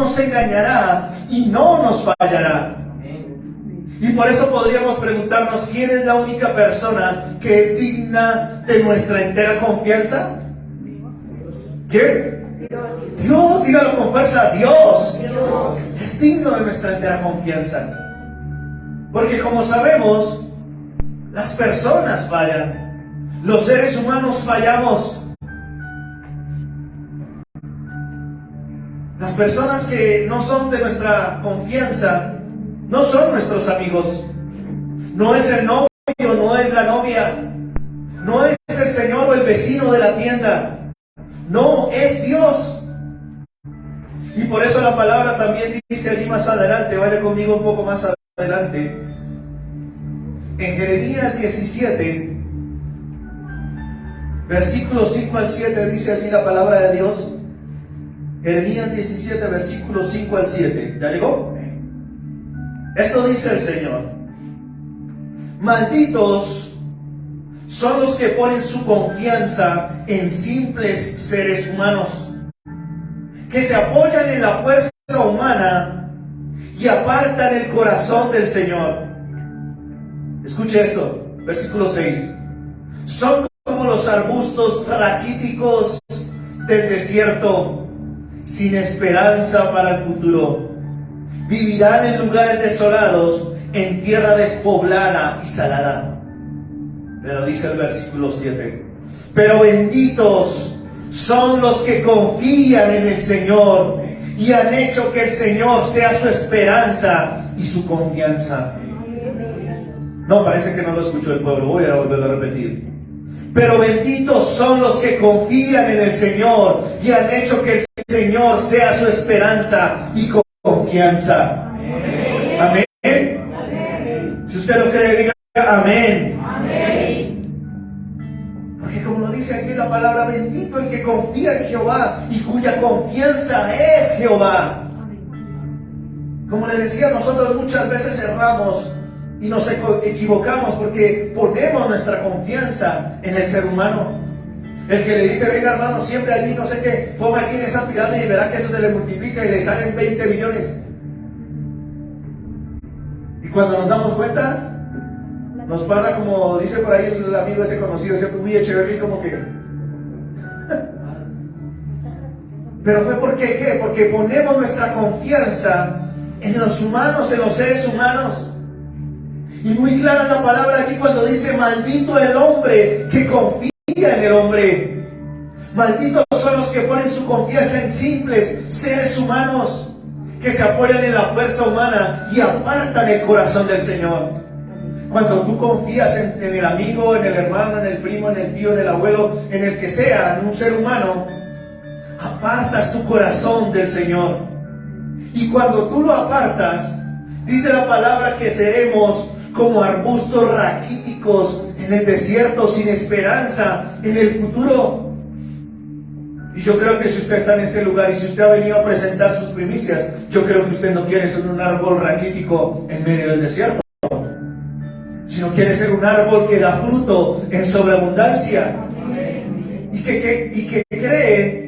nos engañará y no nos fallará. Y por eso podríamos preguntarnos, ¿quién es la única persona que es digna de nuestra entera confianza? ¿Quién? Dios, dígalo con fuerza, Dios es digno de nuestra entera confianza. Porque como sabemos, las personas fallan, los seres humanos fallamos. Las personas que no son de nuestra confianza no son nuestros amigos. No es el novio, no es la novia, no es el señor o el vecino de la tienda. No, es Dios. Y por eso la palabra también dice allí más adelante, vaya conmigo un poco más adelante, en Jeremías 17, versículos 5 al 7, dice allí la palabra de Dios. Jeremías 17, versículos 5 al 7. ¿Ya llegó? Esto dice el Señor: malditos son los que ponen su confianza en simples seres humanos, que se apoyan en la fuerza humana y apartan el corazón del Señor. Escuche esto, versículo 6. Son como los arbustos raquíticos del desierto, sin esperanza para el futuro. Vivirán en lugares desolados, en tierra despoblada y salada. Pero dice el versículo 7: pero benditos son los que confían en el Señor y han hecho que el Señor sea su esperanza y su confianza. No, parece que no lo escuchó el pueblo, voy a volverlo a repetir. Pero benditos son los que confían en el Señor y han hecho que el Señor sea su esperanza y confianza. Amén. Amén. Si usted lo cree, diga amén. Amén. Porque como lo dice aquí la palabra, bendito el que confía en Jehová y cuya confianza es Jehová. Como le decía, nosotros muchas veces erramos y nos equivocamos porque ponemos nuestra confianza en el ser humano. El que le dice, venga hermano, siempre allí, no sé qué, ponga aquí en esa pirámide y verá que eso se le multiplica y le salen 20 billones. Y cuando nos damos cuenta, nos pasa como dice por ahí el amigo ese conocido, ¿cierto? Muy Echeverry, como que... Pero fue porque, ¿qué? Porque ponemos nuestra confianza en los humanos, en los seres humanos. Y muy clara la palabra aquí cuando dice, maldito el hombre que confía en el hombre. Malditos son los que ponen su confianza en simples seres humanos, que se apoyan en la fuerza humana y apartan el corazón del Señor. Cuando tú confías en el amigo, en el hermano, en el primo, en el tío, en el abuelo, en el que sea, en un ser humano, apartas tu corazón del Señor. Y cuando tú lo apartas, dice la palabra que seremos como arbustos raquíticos en el desierto, sin esperanza en el futuro. Y yo creo que si usted está en este lugar y si usted ha venido a presentar sus primicias, yo creo que usted no quiere ser un árbol raquítico en medio del desierto, sino quiere ser un árbol que da fruto en sobreabundancia y que cree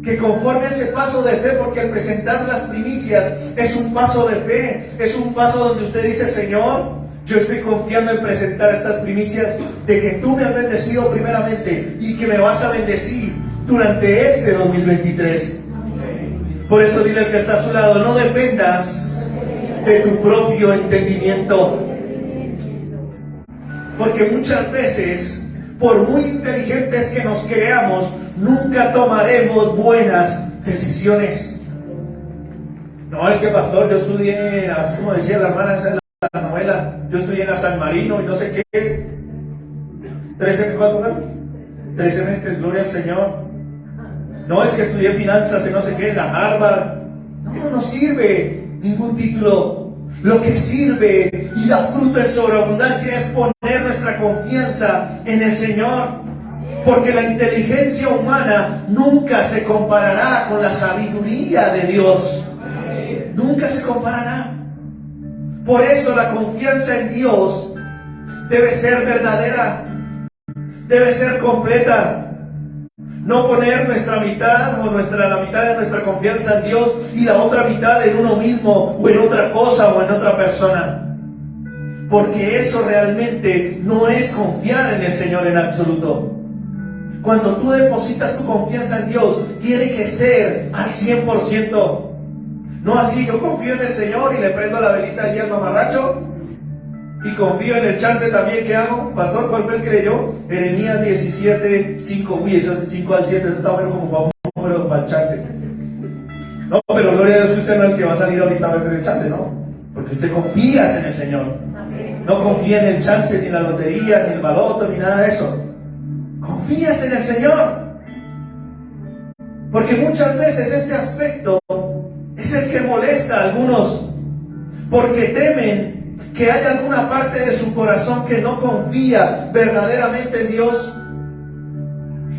que conforme a ese paso de fe, porque al presentar las primicias es un paso de fe, es un paso donde usted dice, Señor, yo estoy confiando en presentar estas primicias de que tú me has bendecido primeramente y que me vas a bendecir durante este 2023. Por eso dile al que está a su lado, no dependas de tu propio entendimiento. Porque muchas veces, por muy inteligentes que nos creamos, nunca tomaremos buenas decisiones. No, es que pastor, yo estudié, así como decía la hermana esa en la novela, yo estudié en la San Marino y no sé qué. 3 semestres, gloria al Señor. No, es que estudié finanzas en no sé qué, en la Harvard. No sirve ningún título. Lo que sirve y da fruto en sobreabundancia es poner nuestra confianza en el Señor. Porque la inteligencia humana nunca se comparará con la sabiduría de Dios. Nunca se comparará. Por eso la confianza en Dios debe ser verdadera, debe ser completa. No poner nuestra mitad o la mitad de nuestra confianza en Dios y la otra mitad en uno mismo o en otra cosa o en otra persona. Porque eso realmente no es confiar en el Señor en absoluto. Cuando tú depositas tu confianza en Dios, tiene que ser al 100%. No así, yo confío en el Señor y le prendo la velita allí al mamarracho y confío en el chance también que hago. Pastor, ¿cuál fue el que leyó? Jeremías 17, 5. Uy, eso es 5 al 7, eso está bueno como para un número para el chance. No, pero gloria a Dios que usted no es el que va a salir ahorita a hacer el chance, ¿no? Porque usted confía en el Señor. No confía en el chance, ni en la lotería, ni en el baloto, ni nada de eso. Confías en el Señor. Porque muchas veces este aspecto es el que molesta a algunos, porque temen que haya alguna parte de su corazón que no confía verdaderamente en Dios.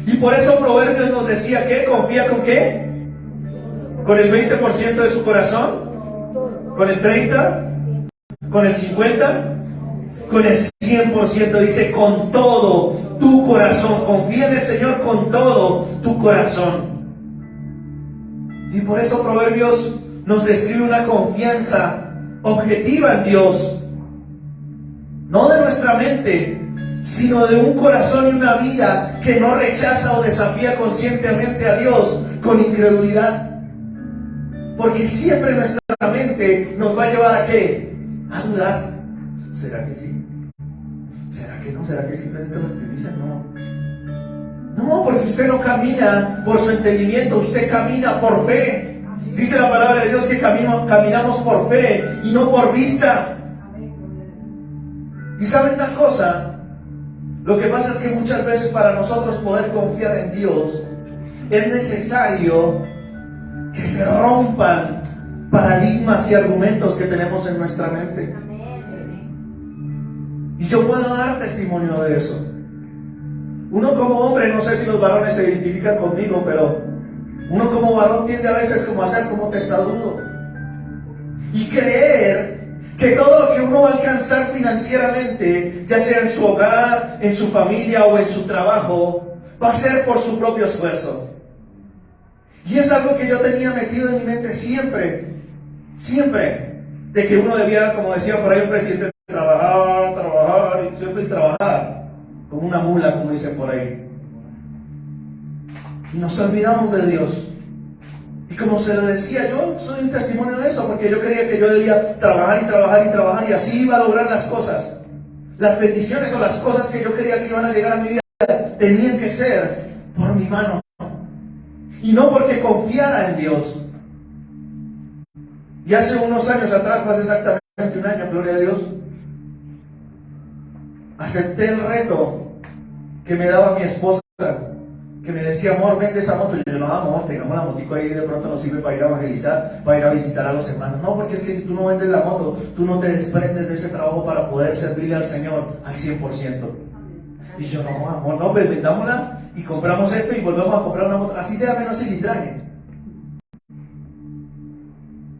Y por eso Proverbios nos decía que confía con qué, con el 20% de su corazón, con el 30%, con el 50%, con el 100%. Dice con todo tu corazón, confía en el Señor con todo tu corazón. Y por eso Proverbios nos describe una confianza objetiva en Dios, no de nuestra mente, sino de un corazón y una vida que no rechaza o desafía conscientemente a Dios con incredulidad. Porque siempre nuestra mente nos va a llevar a ¿qué? A dudar. ¿Será que sí? ¿Será que no? ¿Será que sí presenta las primicias? No. No, porque usted no camina por su entendimiento, usted camina por fe. Dice la palabra de Dios que caminamos por fe y no por vista. Y ¿saben una cosa? Lo que pasa es que muchas veces para nosotros poder confiar en Dios es necesario que se rompan paradigmas y argumentos que tenemos en nuestra mente. Y yo puedo dar testimonio de eso. Uno como hombre, no sé si los varones se identifican conmigo, pero uno como varón tiende a veces como a ser como testarudo y creer que todo lo que uno va a alcanzar financieramente, ya sea en su hogar, en su familia o en su trabajo, va a ser por su propio esfuerzo. Y es algo que yo tenía metido en mi mente siempre, de que uno debía, como decía por ahí un presidente, trabajar y siempre trabajar, como una mula, como dicen por ahí. Y nos olvidamos de Dios. Y como se lo decía, yo soy un testimonio de eso, porque yo creía que yo debía trabajar y trabajar y trabajar, y así iba a lograr las cosas. Las bendiciones o las cosas que yo creía que iban a llegar a mi vida tenían que ser por mi mano, y no porque confiara en Dios. Y hace unos años atrás, más exactamente un año, gloria a Dios, acepté el reto que me daba mi esposa, que me decía, amor, vende esa moto. Y yo, no, amor, tengamos la motico ahí, de pronto nos sirve para ir a evangelizar, para ir a visitar a los hermanos. No, porque es que si tú no vendes la moto, tú no te desprendes de ese trabajo para poder servirle al Señor al 100%. Y yo, no, amor, no, pues vendámosla y compramos esto y volvemos a comprar una moto, así sea menos cilindraje.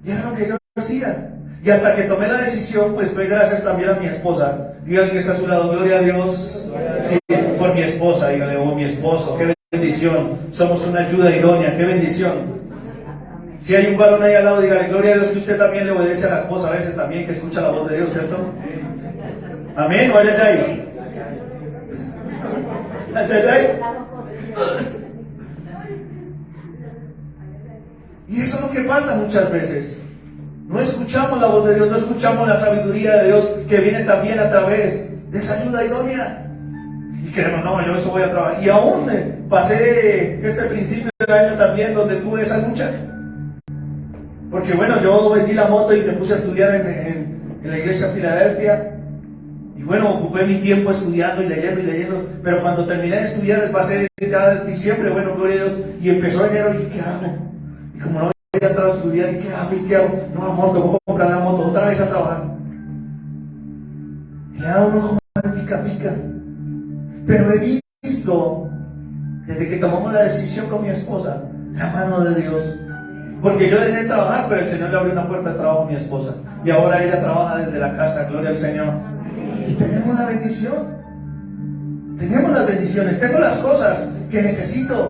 Y era lo que yo hacía. Y hasta que tomé la decisión, pues fue gracias también a mi esposa. Dígale que está a su lado, gloria a Dios. Sí, por mi esposa, dígale, oh, mi esposo, qué bendición. Somos una ayuda idónea, qué bendición. Si hay un varón ahí al lado, dígale, gloria a Dios, que usted también le obedece a la esposa a veces también, que escucha la voz de Dios, ¿cierto? Amén, o ay. Y eso es lo que pasa muchas veces. No escuchamos la voz de Dios, no escuchamos la sabiduría de Dios que viene también a través de esa ayuda idónea. Y queremos, no, yo eso voy a trabajar. Y aún pasé este principio de año también donde tuve esa lucha. Porque bueno, yo vendí la moto y me puse a estudiar en la iglesia de Filadelfia. Y bueno, ocupé mi tiempo estudiando y leyendo. Pero cuando terminé de estudiar, pasé ya diciembre, bueno, gloria a Dios, y empezó enero, ¿y qué hago? Y como no había entrado a estudiar, ¿y qué hago? ¿Y qué hago? No, amor, tengo que comprar la moto, otra vez a trabajar. Y ya uno como pica. Pero he visto, desde que tomamos la decisión con mi esposa, la mano de Dios. Porque yo dejé de trabajar, pero el Señor le abrió una puerta de trabajo a mi esposa. Y ahora ella trabaja desde la casa, gloria al Señor. Y tenemos la bendición. Tenemos las bendiciones, tengo las cosas que necesito.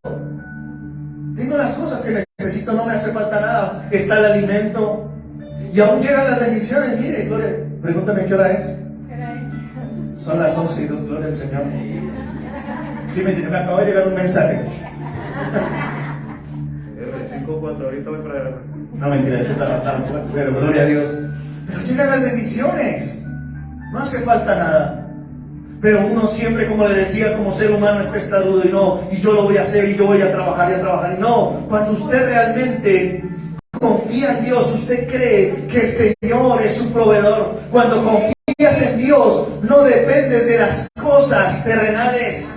Tengo las cosas que necesito, no me hace falta nada. Está el alimento. Y aún llegan las bendiciones. Mire, Gloria, pregúntame qué hora es. Son las 11:02, gloria al Señor. Sí, me acaba de llegar un mensaje. R54, ahorita voy para... No, mentira, ese está pero gloria a Dios. Pero llegan las bendiciones. No hace falta nada. Pero uno siempre, como le decía, como ser humano está testarudo y yo lo voy a hacer y yo voy a trabajar y a trabajar. Y no, cuando usted realmente confía en Dios, usted cree que el Señor es su proveedor. Cuando confías en Dios, no dependes de las cosas terrenales.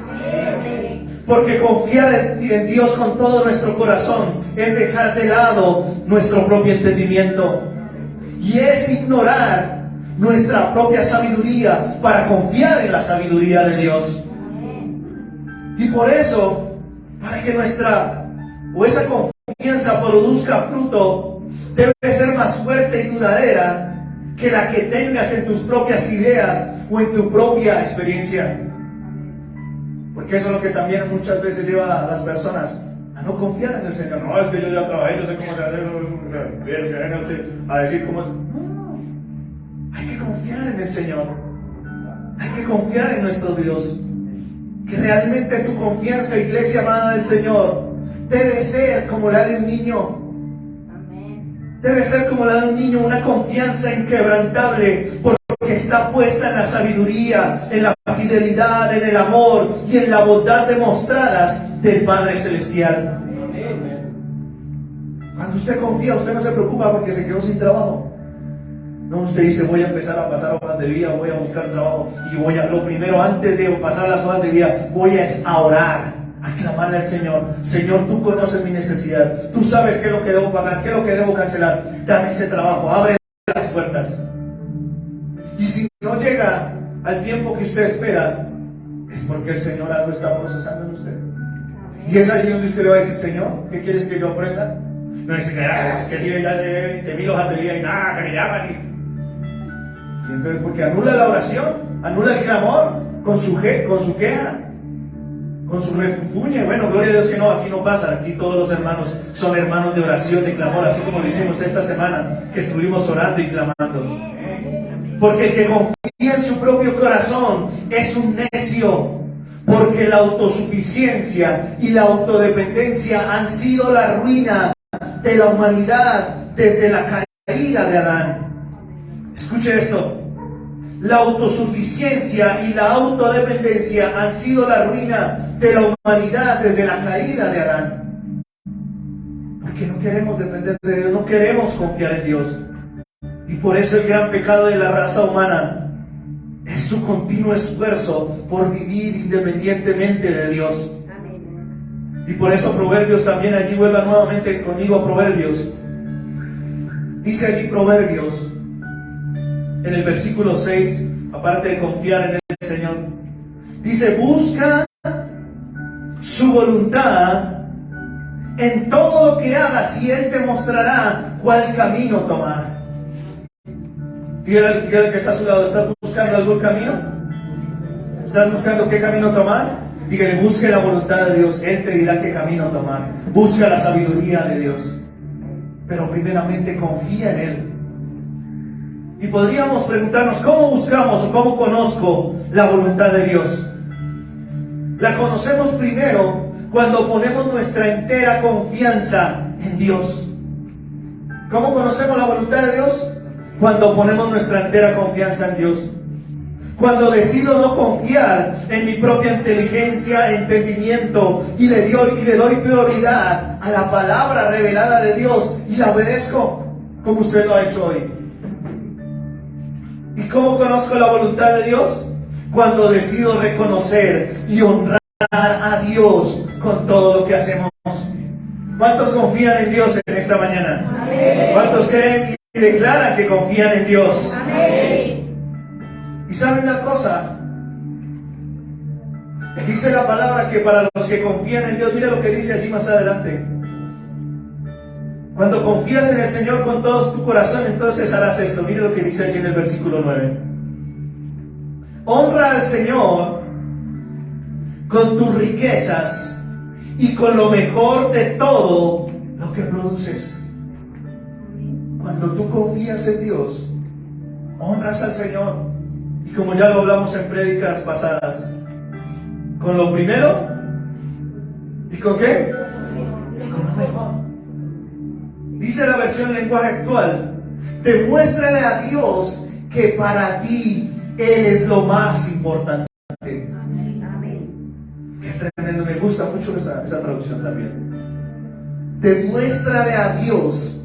Porque confiar en Dios con todo nuestro corazón es dejar de lado nuestro propio entendimiento. Y es ignorar nuestra propia sabiduría para confiar en la sabiduría de Dios. Y por eso, para que esa confianza produzca fruto, debe ser más fuerte y duradera que la que tengas en tus propias ideas o en tu propia experiencia. Porque eso es lo que también muchas veces lleva a las personas a no confiar en el Señor. No, es que yo ya trabajé, yo sé cómo se hace, a decir cómo es. Hay que confiar en el Señor. Hay que confiar en nuestro Dios. Que realmente tu confianza, iglesia amada del Señor, debe ser como la de un niño. Debe ser como la de un niño, una confianza inquebrantable, porque está puesta en la sabiduría, en la fidelidad, en el amor y en la bondad demostradas del Padre Celestial. Cuando usted confía, usted no se preocupa porque se quedó sin trabajo. No, usted dice, voy a empezar a pasar hojas de vida, voy a buscar trabajo y lo primero, antes de pasar las hojas de vida, voy a orar, a clamarle al Señor. Señor, tú conoces mi necesidad, tú sabes qué es lo que debo pagar, qué es lo que debo cancelar. Dame ese trabajo, abre las puertas. Y si no llega al tiempo que usted espera, es porque el Señor algo está procesando en usted. Y es allí donde usted le va a decir, Señor, ¿qué quieres que yo aprenda? No dice que yo ya llegué 20,000 hojas de vida y nada, que me llaman y entonces, porque anula la oración, anula el clamor con su queja, con su refunfuñe. Bueno, gloria a Dios que no, aquí no pasa, aquí todos los hermanos son hermanos de oración, de clamor, así como lo hicimos esta semana, que estuvimos orando y clamando. Porque el que confía en su propio corazón es un necio, porque la autosuficiencia y la autodependencia han sido la ruina de la humanidad desde la caída de Adán. Escuche esto. La autosuficiencia y la autodependencia han sido la ruina de la humanidad desde la caída de Adán. Porque no queremos depender de Dios, no queremos confiar en Dios. Y por eso el gran pecado de la raza humana es su continuo esfuerzo por vivir independientemente de Dios. Y por eso Proverbios también, allí vuelva nuevamente conmigo a Proverbios. Dice allí Proverbios, en el versículo 6, aparte de confiar en el Señor, dice, busca su voluntad en todo lo que hagas y Él te mostrará cuál camino tomar. Dígale al que está a su lado, ¿estás buscando algún camino? ¿Estás buscando qué camino tomar? Dígale, busque la voluntad de Dios, Él te dirá qué camino tomar. Busca la sabiduría de Dios, pero primeramente confía en Él. Y podríamos preguntarnos, ¿cómo buscamos o cómo conozco la voluntad de Dios? La conocemos primero cuando ponemos nuestra entera confianza en Dios. ¿Cómo conocemos la voluntad de Dios? Cuando ponemos nuestra entera confianza en Dios. Cuando decido no confiar en mi propia inteligencia, entendimiento, y le doy prioridad a la palabra revelada de Dios y la obedezco, como usted lo ha hecho hoy. ¿Y cómo conozco la voluntad de Dios? Cuando decido reconocer y honrar a Dios con todo lo que hacemos. ¿Cuántos confían en Dios en esta mañana? Amén. ¿Cuántos creen y declaran que confían en Dios? Amén. Y saben una cosa, dice la palabra que para los que confían en Dios, mira lo que dice allí más adelante. Cuando confías en el Señor con todo tu corazón, entonces harás esto. Mire lo que dice allí en el versículo 9. Honra al Señor con tus riquezas y con lo mejor de todo lo que produces. Cuando tú confías en Dios, honras al Señor. Y como ya lo hablamos en prédicas pasadas, con lo primero y con qué? Y con lo mejor. Dice la versión lenguaje actual: demuéstrale a Dios que para ti Él es lo más importante. Qué tremendo, me gusta mucho esa traducción también. Demuéstrale a Dios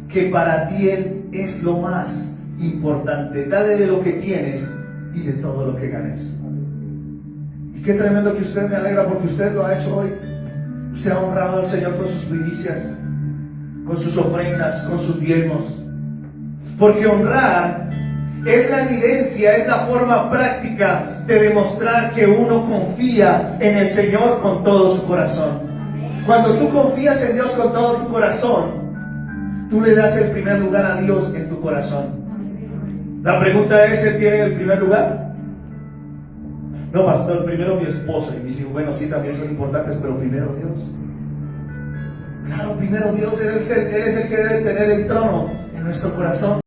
que para ti Él es lo más importante. Dale de lo que tienes y de todo lo que ganes. Y qué tremendo que usted, me alegra porque usted lo ha hecho hoy. Usted ha honrado al Señor con sus primicias, con sus ofrendas, con sus diezmos. Porque honrar es la evidencia, es la forma práctica de demostrar que uno confía en el Señor con todo su corazón. Cuando tú confías en Dios con todo tu corazón, tú le das el primer lugar a Dios en tu corazón. La pregunta es, ¿Él tiene el primer lugar? No, pastor, primero mi esposa y mis hijos. Bueno, sí, también son importantes, pero primero Dios. Claro, primero Dios. Él es el que debe tener el trono en nuestro corazón.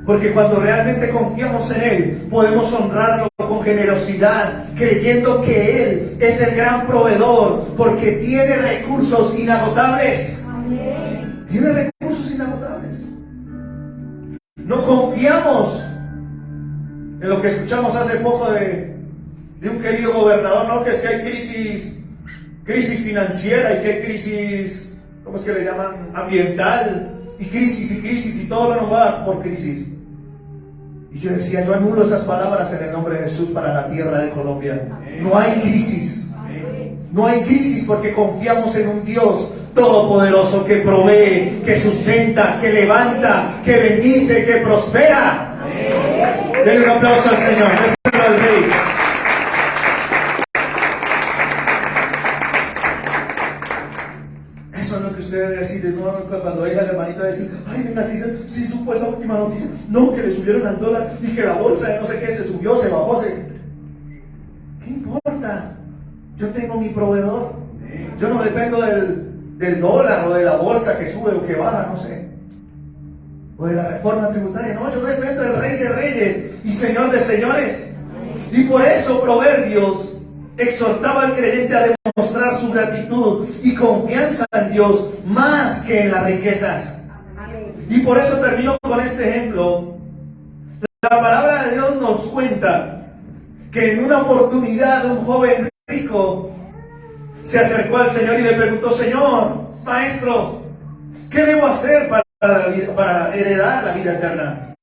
Porque cuando realmente confiamos en Él, podemos honrarlo con generosidad, creyendo que Él es el gran proveedor, porque tiene recursos inagotables. Amén. Tiene recursos inagotables. No confiamos en lo que escuchamos hace poco de un querido gobernador, ¿no? Que es que hay crisis financiera y que hay crisis, ¿cómo es que le llaman? Ambiental. Y crisis y todo lo va por crisis. Y yo decía, yo anulo esas palabras en el nombre de Jesús para la tierra de Colombia. No hay crisis. No hay crisis porque confiamos en un Dios todopoderoso que provee, que sustenta, que levanta, que bendice, que prospera. Denle un aplauso al Señor. Déselo al Rey. Eso es lo que usted debe decir. No, cuando oiga al hermanito debe decir, ay, venga, sí supo esa última noticia. No, que le subieron al dólar y que la bolsa de no sé qué se subió, se bajó. ¿Qué importa? Yo tengo mi proveedor. Yo no dependo del dólar o de la bolsa que sube o que baja, no sé. O de la reforma tributaria. No, yo dependo del Rey de Reyes y Señor de Señores. Y por eso Proverbios exhortaba al creyente a demostrar su gratitud y confianza en Dios más que en las riquezas. Y por eso termino con este ejemplo. La palabra de Dios nos cuenta que en una oportunidad un joven rico se acercó al Señor y le preguntó, Señor, Maestro, ¿qué debo hacer para heredar la vida eterna?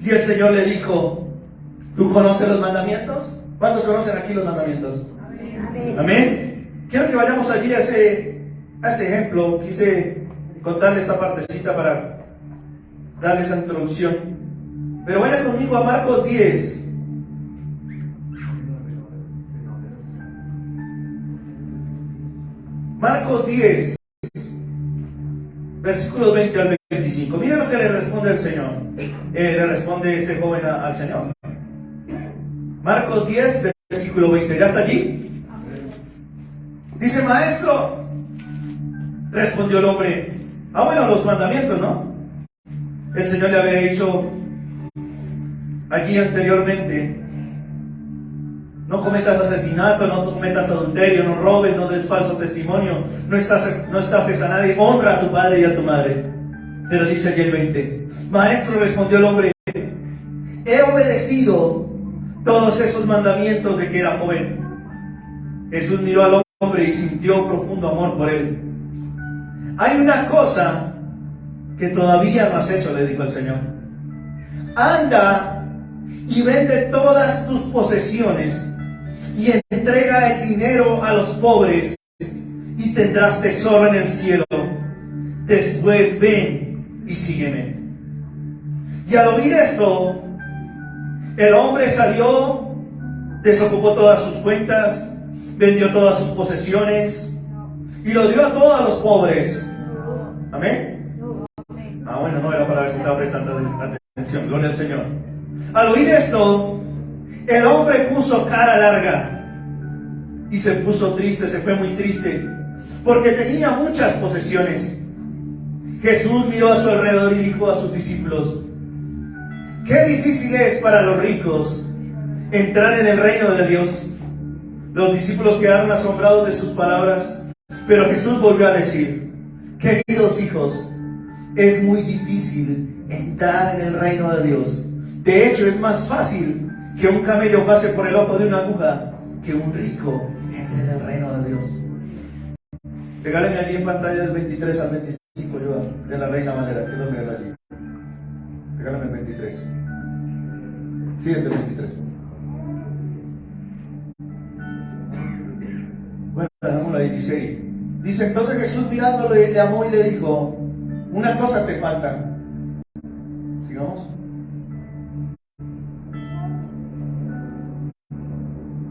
Y el Señor le dijo, ¿tú conoces los mandamientos? ¿Cuántos conocen aquí los mandamientos? Amén. Amén. Quiero que vayamos allí a ese ejemplo. Quise contarle esta partecita para darle esa introducción. Pero vaya conmigo a Marcos 10. Marcos 10, versículos 20 al 25. Mira lo que le responde el Señor. Le responde este joven al Señor. Marcos 10, versículo 20. ¿Ya está allí? Dice, Maestro, respondió el hombre. Bueno, los mandamientos, ¿no? El Señor le había dicho allí anteriormente, no cometas asesinato, no cometas adulterio, no robes, no des falso testimonio, no estafes a nadie, honra a tu padre y a tu madre. Pero dice allí el 20, Maestro, respondió el hombre, he obedecido todos esos mandamientos de que era joven. Jesús miró al hombre y sintió profundo amor por él. Hay una cosa que todavía no has hecho, le dijo el Señor. Anda y vende todas tus posesiones y entrega el dinero a los pobres y tendrás tesoro en el cielo. Después ven y sígueme. Y al oír esto, el hombre salió, desocupó todas sus cuentas, vendió todas sus posesiones y lo dio a todos los pobres. Amén. Bueno, no era para ver si estaba prestando atención. Gloria al Señor. Al oír esto, el hombre puso cara larga y se puso triste, se fue muy triste, porque tenía muchas posesiones. Jesús miró a su alrededor y dijo a sus discípulos: qué difícil es para los ricos entrar en el reino de Dios. Los discípulos quedaron asombrados de sus palabras, pero Jesús volvió a decir: queridos hijos, es muy difícil entrar en el reino de Dios. De hecho, es más fácil que un camello pase por el ojo de una aguja que un rico entre en el reino de Dios. Regáleme allí en pantalla del 23 al 25, yo, de la Reina Valera, que lo leo allí. Regálame el 23. Siguiente 23. Bueno, dejámoslo ahí, dice ahí. Dice: entonces Jesús mirándolo le amó y le dijo: una cosa te falta. Sigamos.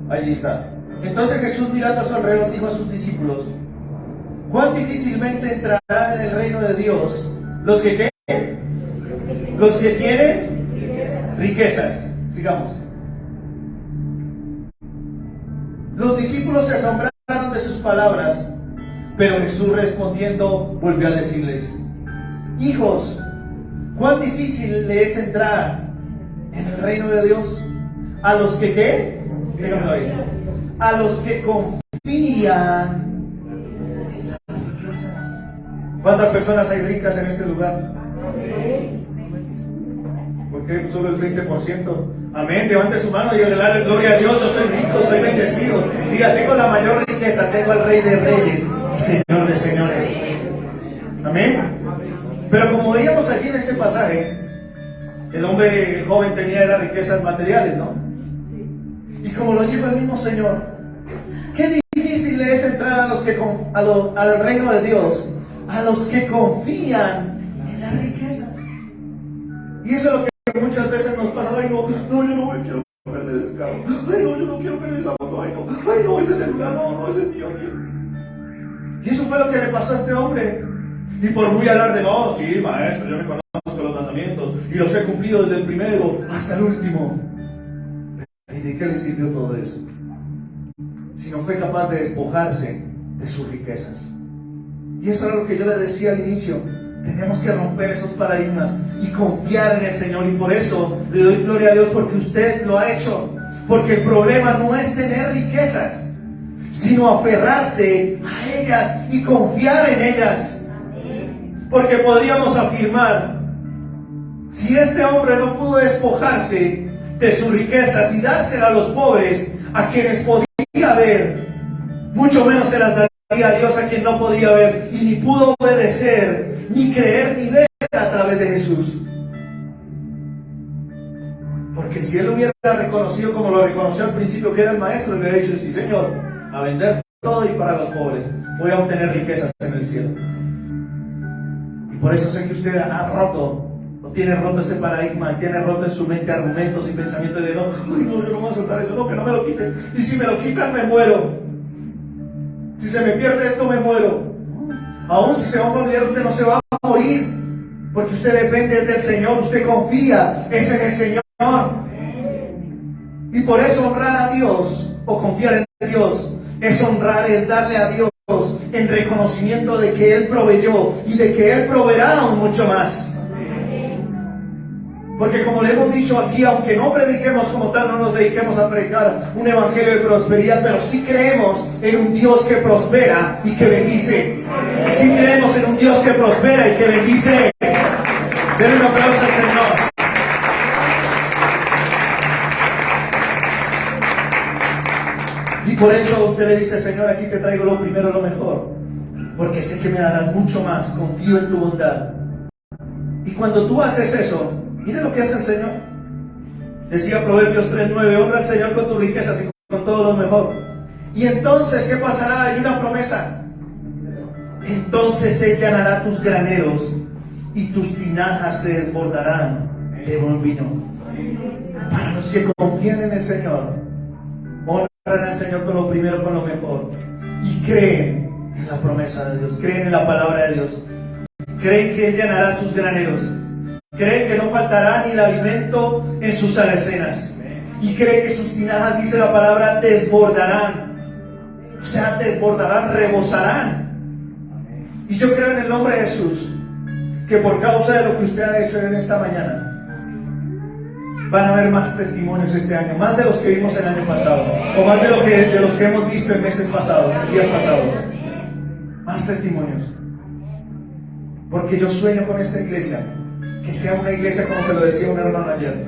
Allí está. Entonces Jesús mirando a su alrededor dijo a sus discípulos: cuán difícilmente entrarán en el reino de Dios los que ¿qué? Los que tienen riquezas. Sigamos. Los discípulos se asombraron de sus palabras, pero Jesús respondiendo volvió a decirles: hijos, cuán difícil le es entrar en el reino de Dios a los que ¿qué? Déjamelo ahí. A los que confían en las riquezas. ¿Cuántas personas hay ricas en este lugar? ¿Por qué solo el 20%? Amén. Levante su mano y darle gloria a Dios. Yo soy rico, soy bendecido. Diga: tengo la mayor riqueza, tengo al Rey de Reyes y Señor de Señores. Amén. Pero como veíamos aquí en este pasaje, el hombre joven tenía las riquezas materiales, ¿no? Y como lo dijo el mismo Señor, qué difícil es entrar a los que al reino de Dios, a los que confían en las riquezas. Y eso es lo que muchas veces nos pasa. Ay, no, yo no quiero perder ese carro. Ay, no, yo no quiero perder esa moto. Ay, no, ese celular, no, ese es mío. Y eso fue lo que le pasó a este hombre. Y por muy alarde, no, sí, maestro, yo me conozco los mandamientos y los he cumplido desde el primero hasta el último. ¿Y de qué le sirvió todo eso? Si no fue capaz de despojarse de sus riquezas. Y eso era lo que yo le decía al inicio. Tenemos que romper esos paradigmas y confiar en el Señor. Y por eso le doy gloria a Dios, porque usted lo ha hecho. Porque el problema no es tener riquezas, sino aferrarse a ellas y confiar en ellas. Porque podríamos afirmar: si este hombre no pudo despojarse de sus riquezas y dársela a los pobres, a quienes podía ver, mucho menos se las daría a Dios, a quien no podía ver y ni pudo obedecer, ni creer, ni ver a través de Jesús. Porque si él hubiera reconocido, como lo reconoció al principio, que era el maestro, le hubiera dicho: sí, Señor, a vender todo y para los pobres voy a obtener riquezas en el cielo. Y por eso sé que usted ha roto, o tiene roto ese paradigma, tiene roto en su mente argumentos y pensamientos de: no, ay, no, yo no voy a soltar eso, no, que no me lo quiten, y si me lo quitan me muero, si se me pierde esto me muero. No. Aún si se va a familiar, usted no se va a morir, porque usted depende del Señor, usted confía es en el Señor. Y por eso honrar a Dios o confiar en Dios es honrar, es darle a Dios en reconocimiento de que Él proveyó y de que Él proveerá aún mucho más. Porque como le hemos dicho aquí, aunque no prediquemos como tal, no nos dediquemos a predicar un evangelio de prosperidad, pero sí creemos en un Dios que prospera y que bendice. Sí creemos en un Dios que prospera y que bendice. Denle un aplauso al Señor. Y por eso usted le dice: Señor, aquí te traigo lo primero, lo mejor, porque sé que me darás mucho más, confío en tu bondad. Y cuando tú haces eso, mire lo que hace el Señor. Decía Proverbios 3:9: honra al Señor con tus riquezas y con todo lo mejor. Y entonces, ¿qué pasará? Hay una promesa. Entonces Él llenará tus graneros y tus tinajas se desbordarán de buen vino. Para los que confían en el Señor, honran al Señor con lo primero, con lo mejor, y creen en la promesa de Dios, creen en la palabra de Dios, creen que Él llenará sus graneros, creen que no faltará ni el alimento en sus alacenas, y creen que sus tinajas, dice la palabra, desbordarán. O sea, desbordarán, rebosarán. Y yo creo en el nombre de Jesús que por causa de lo que usted ha hecho en esta mañana, van a haber más testimonios este año, más de los que vimos el año pasado, o más de los que hemos visto en meses pasados, en días pasados. Más testimonios. Porque yo sueño con esta iglesia, que sea una iglesia, como se lo decía un hermano ayer,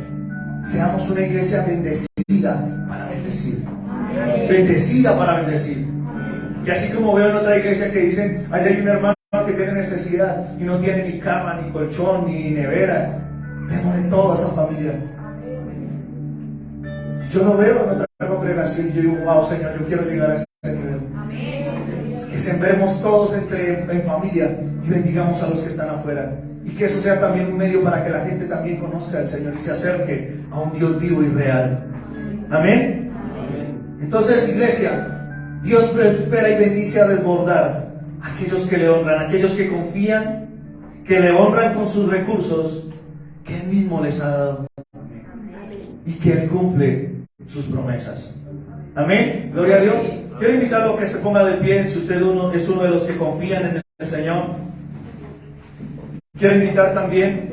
seamos una iglesia bendecida para bendecir. Bendecida para bendecir. Que así como veo en otra iglesia que dicen, allá hay un hermano que tiene necesidad y no tiene ni cama, ni colchón, ni nevera, démosle todo a esa familia. Yo lo veo en otra congregación y yo digo, wow, Señor, yo quiero llegar a ese nivel. Que sembremos todos en familia y bendigamos a los que están afuera. Y que eso sea también un medio para que la gente también conozca al Señor y se acerque a un Dios vivo y real. Amén. Entonces, iglesia, Dios prospera y bendice a desbordar a aquellos que le honran, aquellos que confían, que le honran con sus recursos que Él mismo les ha dado y que Él cumple sus promesas. Amén. Gloria a Dios. Quiero invitarlo a que se ponga de pie si usted es uno de los que confían en el Señor. Quiero invitar también